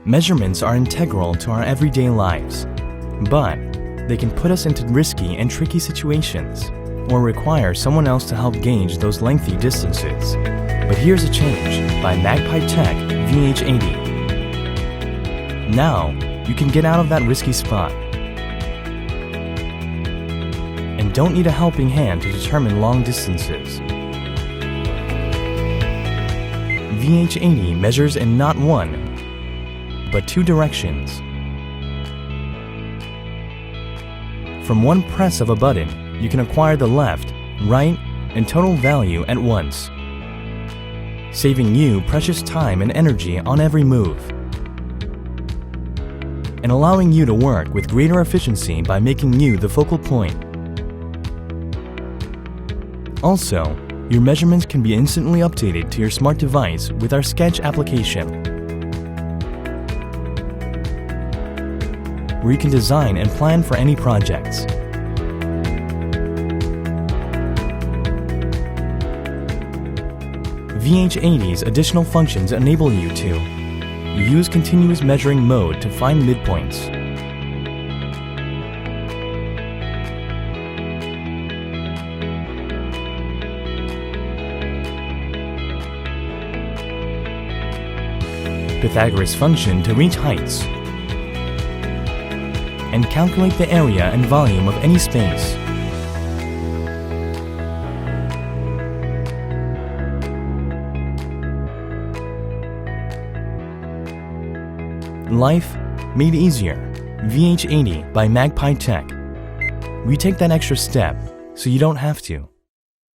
Measurements are integral to our everyday lives, but they can put us into risky and tricky situations or require someone else to help gauge those lengthy distances. But here's a change by Magpie Tech VH80. Now, you can get out of that risky spot and don't need a helping hand to determine long distances. VH80 measures in not one, but two directions. From one press of a button, you can acquire the left, right, and total value at once, saving you precious time and energy on every move, and allowing you to work with greater efficiency by making you the focal point. Also, your measurements can be instantly updated to your smart device with our Sketch application, where you can design and plan for any projects. VH80's additional functions enable you to use continuous measuring mode to find midpoints, Pythagoras function to reach heights, and calculate the area and volume of any space. Life made easier. VH80 by Magpie Tech. We take that extra step so you don't have to.